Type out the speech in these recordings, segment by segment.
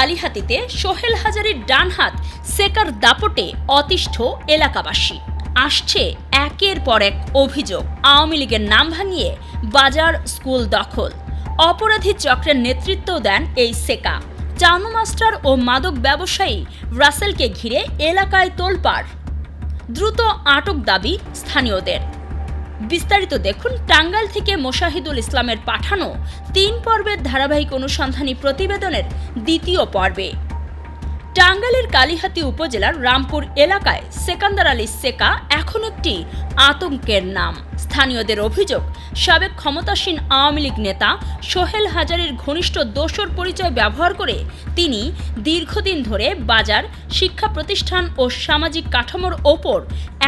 কালিহাতীতে সোহেল হাজারীর ডান হাত সেকার দাপটে অতিষ্ঠ এলাকাবাসী। আসছে একের পর এক অভিযোগ। আওয়ামী লীগের নাম ভাঙিয়ে বাজার, স্কুল দখল। অপরাধী চক্রের নেতৃত্ব দেন এই সেকা। চানু মাস্টার ও মাদক ব্যবসায়ী রাসেলকে ঘিরে এলাকায় তোলপাড়। দ্রুত আটক দাবি স্থানীয়দের। বিস্তারিত দেখুন টাঙ্গাইল থেকে মোশাহিদুল ইসলামের পাঠানো 3 পর্বের ধারাবাহিক অনুসন্ধানী প্রতিবেদনের দ্বিতীয় পর্বে। টাঙ্গাইলের কালিহাতী উপজেলার রামপুর এলাকায় সেকান্দার আলী সেকা এখন একটি আতঙ্কের নাম। স্থানীয়দের অভিযোগ, সাবেক ক্ষমতাসীন আওয়ামী লীগ নেতা সোহেল হাজারীর ঘনিষ্ঠ দোসর পরিচয় ব্যবহার করে তিনি দীর্ঘদিন ধরে বাজার, শিক্ষা প্রতিষ্ঠান ও সামাজিক কাঠামোর ওপর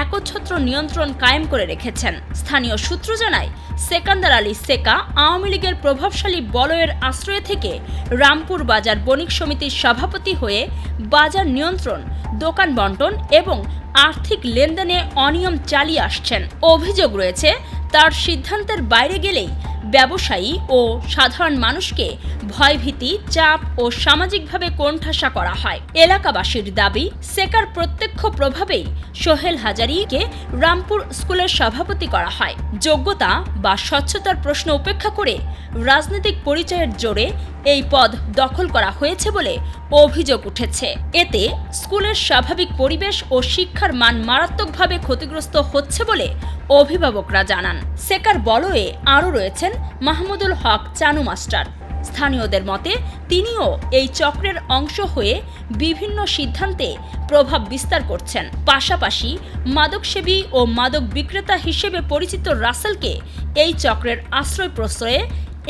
একচ্ছত্র নিয়ন্ত্রণ কায়েম করে রেখেছেন। স্থানীয় সূত্র জানায়, সেকান্দার আলী সেকা আওয়ামী লীগের প্রভাবশালী বলয়ের আশ্রয় থেকে রামপুর বাজার বণিক সমিতির সভাপতি হয়ে বাজার নিয়ন্ত্রণ, দোকান বন্টন এবং আর্থিক লেনদেনে অনিয়ম চালিয়ে আসছেন। অভিযোগ রয়েছে, তার সিদ্ধান্তের বাইরে গেলেই ব্যবসায়ী ও সাধারণ মানুষকে ভয়ভীতি, চাপ ও সামাজিকভাবে কোণঠাসা করা হয়। এলাকাবাসীর দাবি, সেকার প্রত্যক্ষ প্রভাবেই সোহেল হাজারীকে রামপুর স্কুলের সভাপতি করা হয়। যোগ্যতা বা স্বচ্ছতার প্রশ্ন উপেক্ষা করে রাজনৈতিক পরিচয়ের জোরে এই পদ দখল করা হয়েছে বলে অভিযোগ উঠেছে। এতে স্কুলের স্বাভাবিক পরিবেশ ও শিক্ষার মান মারাত্মকভাবে ক্ষতিগ্রস্ত হচ্ছে বলে অভিভাবকরা জানান। সেকার বলয়ে আরও রয়েছেন মাহমুদুল হক চানু মাস্টার। স্থানীয়দের মতে তিনিও এই চক্রের অংশ হয়ে বিভিন্ন সিদ্ধান্তে প্রভাব বিস্তার করছেন। পাশাপাশি মাদকসেবী ও মাদক বিক্রেতা হিসেবে পরিচিত রাসেলকে এই চক্রের আশ্রয় প্রশ্রয়ে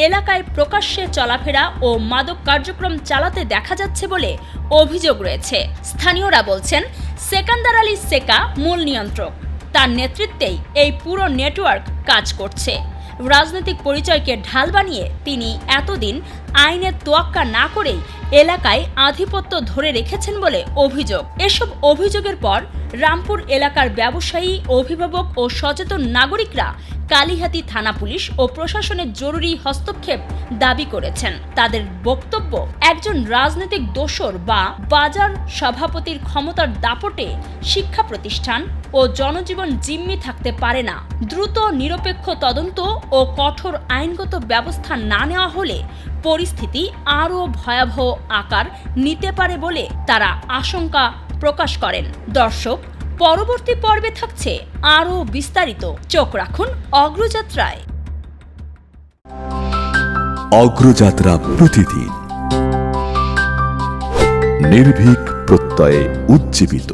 এলাকায় প্রকাশ্যে চলাফেরা ও মাদক কার্যক্রম চালাতে দেখা যাচ্ছে বলে অভিযোগ রয়েছে। স্থানীয়রা বলছেন, সেকান্দার আলী সেকা মূল নিয়ন্ত্রক। তার নেতৃত্বেই এই পুরো নেটওয়ার্ক কাজ করছে। রাজনৈতিক পরিচয়কে ঢাল বানিয়ে তিনি এতদিন আইনের তোয়াক্কা না করেই এলাকায় আধিপত্য ধরে রেখেছেন বলে অভিযোগ। এসব অভিযোগের পর রামপুর এলাকার ব্যবসায়ী, অভিভাবক ও সচেতন নাগরিকরা কালিহাতী থানা পুলিশ ও প্রশাসনের জরুরি হস্তক্ষেপ দাবি করেছেন। তাদের বক্তব্য, একজন রাজনৈতিক দোসর বা বাজার সভাপতির ক্ষমতার দাপটে শিক্ষা প্রতিষ্ঠান ও জনজীবন জিম্মি থাকতে পারে না। দ্রুত নিরপেক্ষ তদন্ত ও কঠোর আইনগত ব্যবস্থা না নেওয়া হলে পরিস্থিতি আরও ভয়াবহ আকার নিতে পারে বলে তারা আশঙ্কা প্রকাশ করেন। দর্শক, পরবর্তী পর্বে থাকছে আরও বিস্তারিত। চোখ রাখুন অগ্রযাত্রায়। অগ্রযাত্রা প্রতিদিন নির্ভীক প্রত্যয়ে উজ্জীবিত।